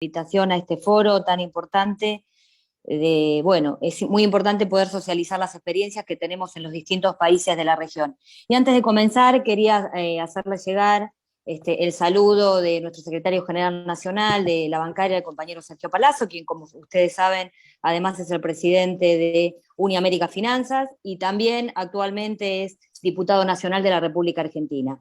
Invitación a este foro tan importante. Bueno, es muy importante poder socializar las experiencias que tenemos en los distintos países de la región. Y antes de comenzar, quería hacerle llegar el saludo de nuestro secretario general nacional de la bancaria, el compañero Sergio Palazzo, quien, como ustedes saben, además es el presidente de Uniamérica Finanzas y también actualmente es diputado nacional de la República Argentina.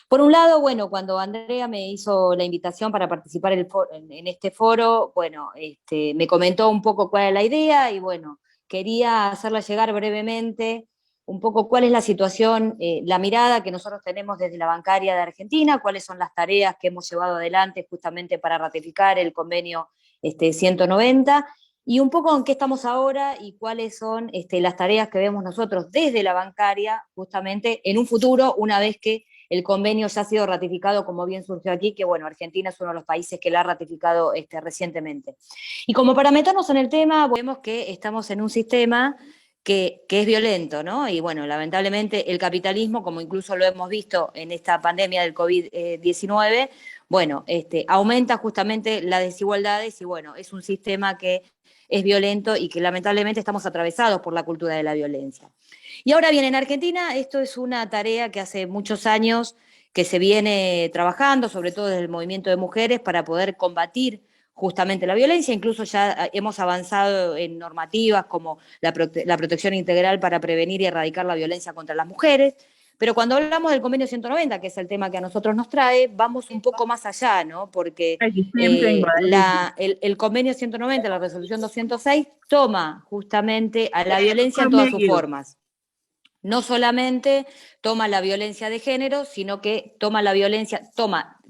Por un lado, bueno, cuando Andrea me hizo la invitación para participar en este foro, bueno, me comentó un poco cuál era la idea y bueno, quería hacerla llegar brevemente un poco cuál es la situación, la mirada que nosotros tenemos desde la bancaria de Argentina, cuáles son las tareas que hemos llevado adelante justamente para ratificar el convenio 190 y un poco en qué estamos ahora y cuáles son las tareas que vemos nosotros desde la bancaria justamente en un futuro, una vez que el convenio ya ha sido ratificado, como bien surgió aquí, que bueno, Argentina es uno de los países que lo ha ratificado recientemente. Y como para meternos en el tema, vemos que estamos en un sistema que es violento, ¿no? Y bueno, lamentablemente el capitalismo, como incluso lo hemos visto en esta pandemia del COVID-19, bueno, aumenta justamente las desigualdades y bueno, es un sistema que es violento y que lamentablemente estamos atravesados por la cultura de la violencia. Y ahora bien, en Argentina esto es una tarea que hace muchos años que se viene trabajando, sobre todo desde el movimiento de mujeres, para poder combatir justamente la violencia. Incluso ya hemos avanzado en normativas como la protección integral para prevenir y erradicar la violencia contra las mujeres. Pero cuando hablamos del convenio 190, que es el tema que a nosotros nos trae, vamos un poco más allá, ¿no? Porque el convenio 190, la resolución 206, toma justamente a la violencia en todas sus formas. No solamente toma la violencia de género, sino que toma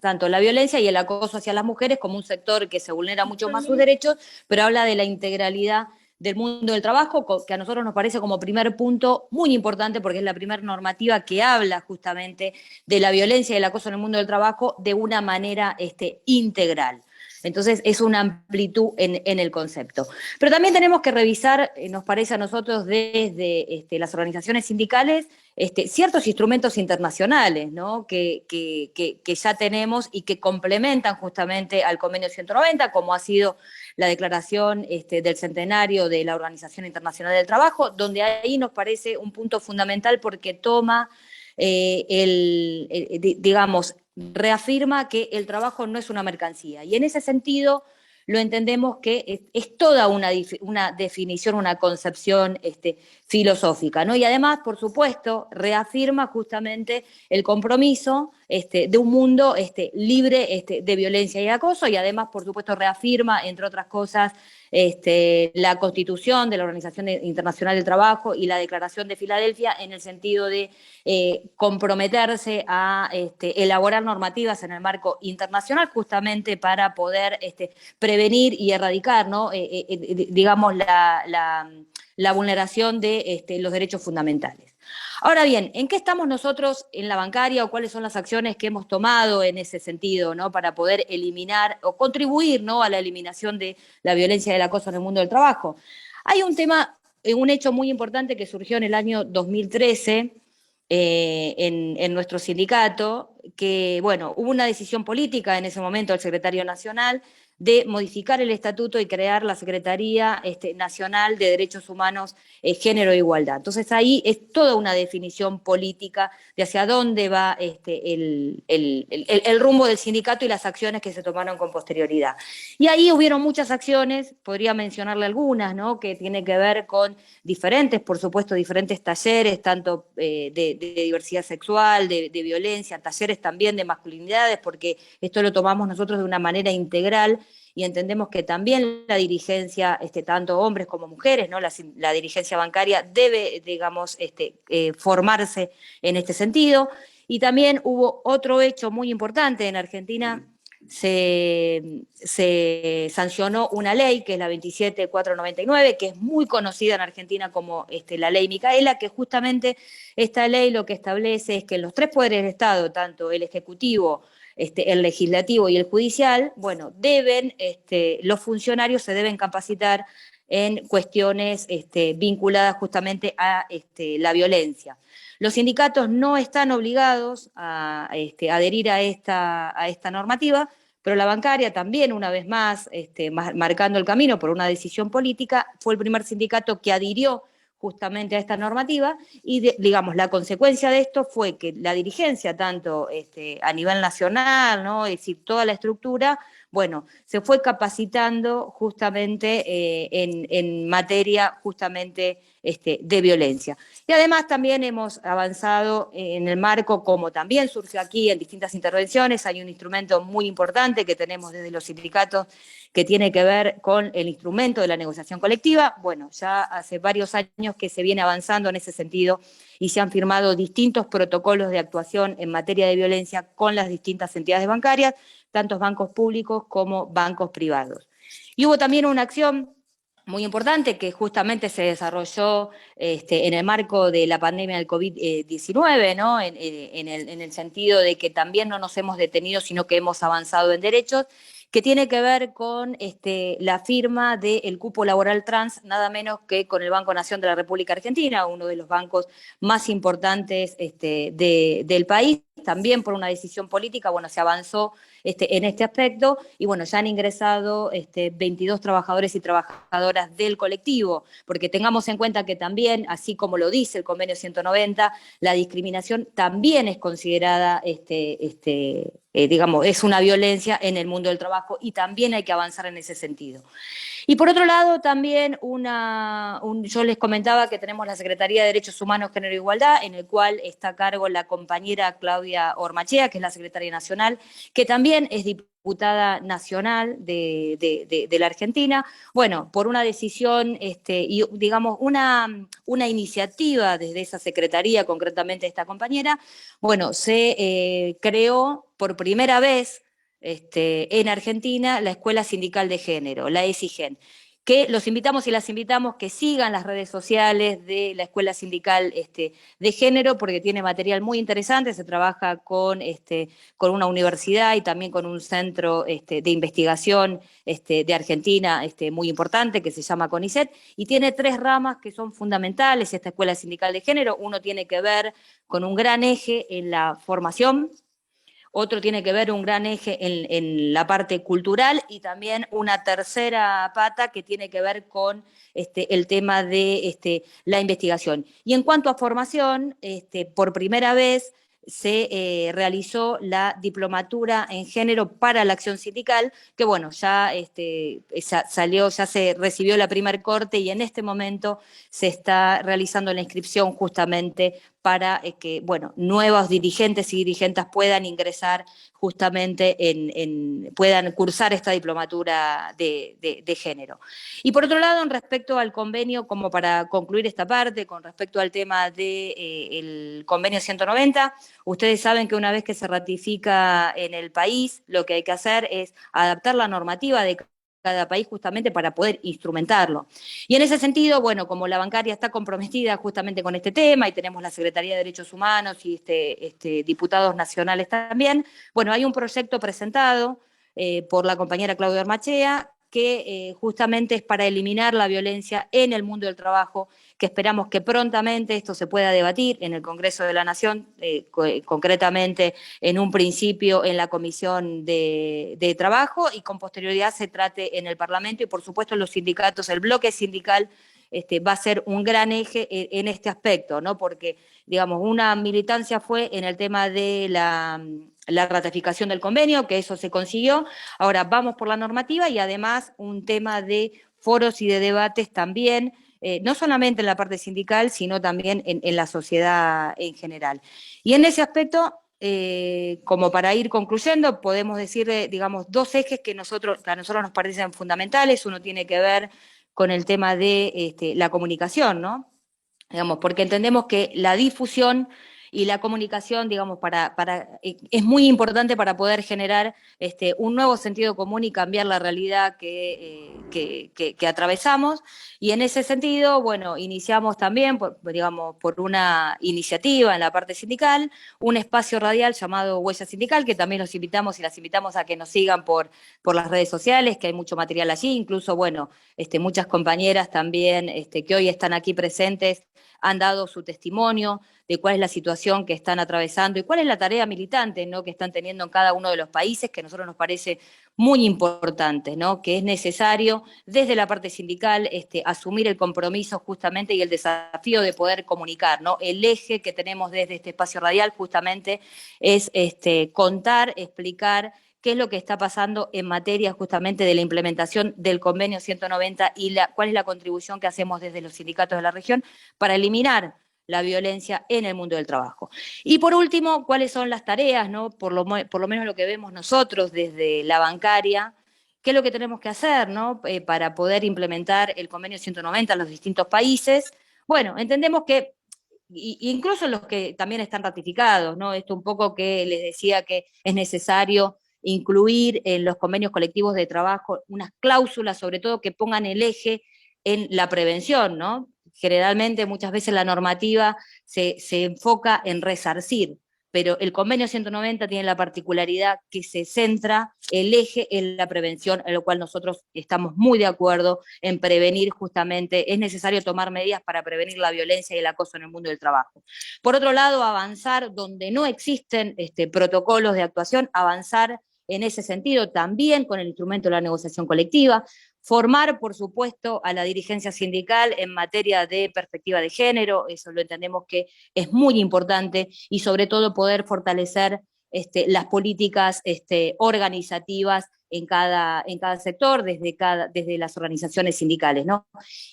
tanto la violencia y el acoso hacia las mujeres como un sector que se vulnera mucho más sus derechos, pero habla de la integralidad del mundo del trabajo, que a nosotros nos parece como primer punto muy importante porque es la primera normativa que habla justamente de la violencia y el acoso en el mundo del trabajo de una manera integral. Entonces es una amplitud en el concepto. Pero también tenemos que revisar, nos parece a nosotros desde las organizaciones sindicales, ciertos instrumentos internacionales, ¿no? que ya tenemos y que complementan justamente al convenio 190, como ha sido la declaración del centenario de la Organización Internacional del Trabajo, donde ahí nos parece un punto fundamental porque toma digamos, reafirma que el trabajo no es una mercancía. Y en ese sentido lo entendemos que es toda una definición, una concepción filosófica, ¿no? Y además, por supuesto, reafirma justamente el compromiso de un mundo libre de violencia y acoso, y además, por supuesto, reafirma, entre otras cosas, la Constitución de la Organización Internacional del Trabajo y la Declaración de Filadelfia en el sentido de comprometerse a elaborar normativas en el marco internacional justamente para poder prevenir y erradicar, ¿no? Digamos, la vulneración de los derechos fundamentales. Ahora bien, ¿en qué estamos nosotros en la bancaria o cuáles son las acciones que hemos tomado en ese sentido, ¿no? Para poder eliminar o contribuir, ¿no? A la eliminación de la violencia y el acoso en el mundo del trabajo? Hay un tema, un hecho muy importante que surgió en el año 2013 en nuestro sindicato, que, bueno, hubo una decisión política en ese momento del secretario nacional de modificar el estatuto y crear la Secretaría Nacional de Derechos Humanos, Género e Igualdad. Entonces ahí es toda una definición política de hacia dónde va el rumbo del sindicato y las acciones que se tomaron con posterioridad. Y ahí hubieron muchas acciones, podría mencionarle algunas, ¿no? Que tiene que ver con diferentes, por supuesto, diferentes talleres, tanto de diversidad sexual, de violencia, talleres también de masculinidades, porque esto lo tomamos nosotros de una manera integral y entendemos que también la dirigencia, tanto hombres como mujeres, ¿no? La dirigencia bancaria debe, digamos, formarse en este sentido. Y también hubo otro hecho muy importante en Argentina. Se sancionó una ley, que es la 27499, que es muy conocida en Argentina como la ley Micaela, que justamente esta ley lo que establece es que los tres poderes del Estado, tanto el Ejecutivo, el Legislativo y el Judicial, bueno, los funcionarios se deben capacitar en cuestiones vinculadas justamente a la violencia. Los sindicatos no están obligados a adherir a esta normativa, Pero la bancaria también, una vez más, marcando el camino por una decisión política, fue el primer sindicato que adhirió justamente a esta normativa y, digamos, la consecuencia de esto fue que la dirigencia, tanto a nivel nacional, ¿no? Es decir, toda la estructura, bueno, se fue capacitando justamente en materia justamente de violencia. Y además también hemos avanzado en el marco, como también surge aquí en distintas intervenciones, hay un instrumento muy importante que tenemos desde los sindicatos que tiene que ver con el instrumento de la negociación colectiva. Bueno, ya hace varios años que se viene avanzando en ese sentido y se han firmado distintos protocolos de actuación en materia de violencia con las distintas entidades bancarias, tanto bancos públicos como bancos privados. Y hubo también una acción muy importante que justamente se desarrolló en el marco de la pandemia del COVID-19, ¿no? En el sentido de que también no nos hemos detenido, sino que hemos avanzado en derechos, que tiene que ver con la firma del cupo laboral trans, nada menos que con el Banco Nación de la República Argentina, uno de los bancos más importantes del país, también por una decisión política, bueno, se avanzó en este aspecto, y bueno, ya han ingresado 22 trabajadores y trabajadoras del colectivo, porque tengamos en cuenta que también, así como lo dice el convenio 190, la discriminación también es considerada, digamos, es una violencia en el mundo del trabajo y también hay que avanzar en ese sentido. Y por otro lado, también yo les comentaba que tenemos la Secretaría de Derechos Humanos, Género e Igualdad, en el cual está a cargo la compañera Claudia Ormachea, que es la secretaria nacional, que también es diputada nacional de la Argentina. Bueno, por una decisión y, digamos, una iniciativa desde esa secretaría, concretamente esta compañera, bueno, se creó por primera vez en Argentina la Escuela Sindical de Género, la ESIGEN, que los invitamos y las invitamos que sigan las redes sociales de la Escuela Sindical de Género, porque tiene material muy interesante, se trabaja con una universidad y también con un centro de investigación de Argentina muy importante, que se llama CONICET, y tiene 3 ramas que son fundamentales, esta Escuela Sindical de Género. Uno tiene que ver con un gran eje en la formación, otro tiene que ver un gran eje en la parte cultural y también una tercera pata que tiene que ver con el tema de la investigación. Y en cuanto a formación, por primera vez se realizó la diplomatura en género para la acción sindical, que bueno, ya salió, ya se recibió la primer corte y en este momento se está realizando la inscripción justamente para que, bueno, nuevos dirigentes y dirigentes puedan ingresar justamente puedan cursar esta diplomatura de género. Y por otro lado, en respecto al convenio, como para concluir esta parte, con respecto al tema del convenio 190, ustedes saben que una vez que se ratifica en el país, lo que hay que hacer es adaptar la normativa de cada país justamente para poder instrumentarlo. Y en ese sentido, bueno, como la bancaria está comprometida justamente con este tema y tenemos la Secretaría de Derechos Humanos y diputados nacionales también, bueno, hay un proyecto presentado por la compañera Claudia Ormachea que justamente es para eliminar la violencia en el mundo del trabajo, que esperamos que prontamente esto se pueda debatir en el Congreso de la Nación, concretamente en un principio en la Comisión de Trabajo y con posterioridad se trate en el Parlamento y por supuesto los sindicatos, el bloque sindical va a ser un gran eje en este aspecto, ¿no? Porque, digamos, una militancia fue en el tema de la ratificación del convenio, que eso se consiguió. Ahora vamos por la normativa y además un tema de foros y de debates también, no solamente en la parte sindical, sino también en la sociedad en general. Y en ese aspecto, como para ir concluyendo, podemos decir, digamos, 2 ejes que a nosotros nos parecen fundamentales. Uno tiene que ver con el tema de la comunicación, ¿no? Digamos, porque entendemos que la difusión y la comunicación, digamos, es muy importante para poder generar un nuevo sentido común y cambiar la realidad que atravesamos. Y en ese sentido, bueno, iniciamos también, digamos, por una iniciativa en la parte sindical, un espacio radial llamado Huella Sindical, que también los invitamos y las invitamos a que nos sigan por las redes sociales, que hay mucho material allí, incluso, bueno, muchas compañeras también que hoy están aquí presentes han dado su testimonio de cuál es la situación que están atravesando y cuál es la tarea militante, ¿no?, que están teniendo en cada uno de los países, que a nosotros nos parece muy importante, ¿no?, que es necesario desde la parte sindical asumir el compromiso justamente y el desafío de poder comunicar, ¿no? El eje que tenemos desde este espacio radial justamente es contar, explicar qué es lo que está pasando en materia justamente de la implementación del convenio 190 y cuál es la contribución que hacemos desde los sindicatos de la región para eliminar la violencia en el mundo del trabajo. Y por último, ¿cuáles son las tareas, ¿no? Por lo menos lo que vemos nosotros desde la bancaria, qué es lo que tenemos que hacer, ¿no?, para poder implementar el convenio 190 en los distintos países. Bueno, entendemos que incluso los que también están ratificados, ¿no? Esto un poco que les decía que es necesario incluir en los convenios colectivos de trabajo unas cláusulas, sobre todo que pongan el eje en la prevención, ¿no? Generalmente, muchas veces la normativa se enfoca en resarcir, pero el convenio 190 tiene la particularidad que se centra el eje en la prevención, en lo cual nosotros estamos muy de acuerdo en prevenir justamente, es necesario tomar medidas para prevenir la violencia y el acoso en el mundo del trabajo. Por otro lado, avanzar donde no existen protocolos de actuación, avanzar en ese sentido también con el instrumento de la negociación colectiva, formar, por supuesto, a la dirigencia sindical en materia de perspectiva de género, eso lo entendemos que es muy importante, y sobre todo poder fortalecer las políticas organizativas en cada sector, desde las organizaciones sindicales, ¿no?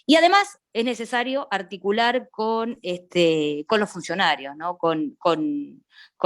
Y además es necesario articular con los funcionarios, ¿no? Con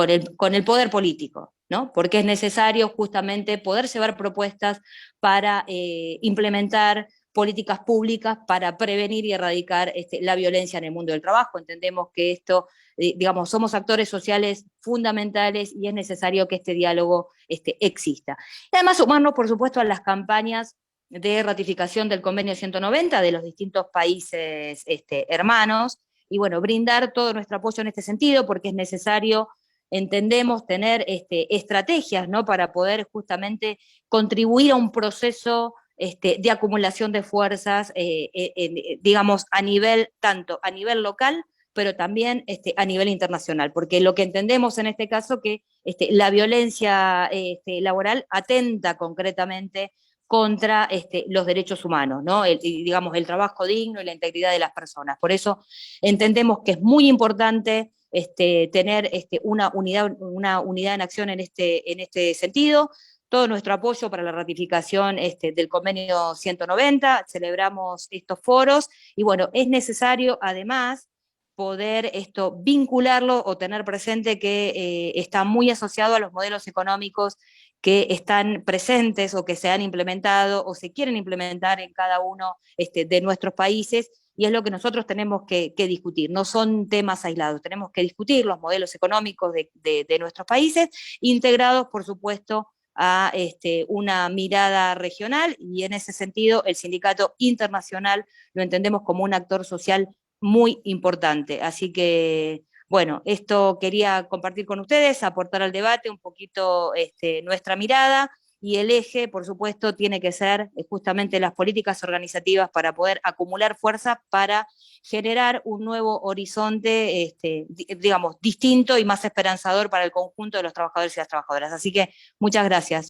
el poder político, ¿no? Porque es necesario justamente poder llevar propuestas para implementar políticas públicas para prevenir y erradicar la violencia en el mundo del trabajo. Entendemos que esto, digamos, somos actores sociales fundamentales y es necesario que este diálogo exista. Y además sumarnos, por supuesto, a las campañas de ratificación del convenio 190 de los distintos países hermanos, y bueno, brindar todo nuestro apoyo en este sentido, porque es necesario, entendemos, tener estrategias, ¿no?, para poder justamente contribuir a un proceso de acumulación de fuerzas, digamos, tanto a nivel local, pero también a nivel internacional, porque lo que entendemos en este caso que la violencia laboral atenta concretamente contra los derechos humanos, ¿no? Digamos, el trabajo digno y la integridad de las personas. Por eso entendemos que es muy importante tener una unidad en acción en este sentido. Todo nuestro apoyo para la ratificación del convenio 190, celebramos estos foros, y bueno, es necesario además poder vincularlo o tener presente que está muy asociado a los modelos económicos que están presentes o que se han implementado o se quieren implementar en cada uno de nuestros países, y es lo que nosotros tenemos que discutir. No son temas aislados, tenemos que discutir los modelos económicos de nuestros países, integrados, por supuesto, a una mirada regional, y en ese sentido el Sindicato Internacional lo entendemos como un actor social muy importante. Así que, bueno, esto quería compartir con ustedes, aportar al debate un poquito nuestra mirada, y el eje, por supuesto, tiene que ser justamente las políticas organizativas para poder acumular fuerza para generar un nuevo horizonte, digamos, distinto y más esperanzador para el conjunto de los trabajadores y las trabajadoras. Así que muchas gracias.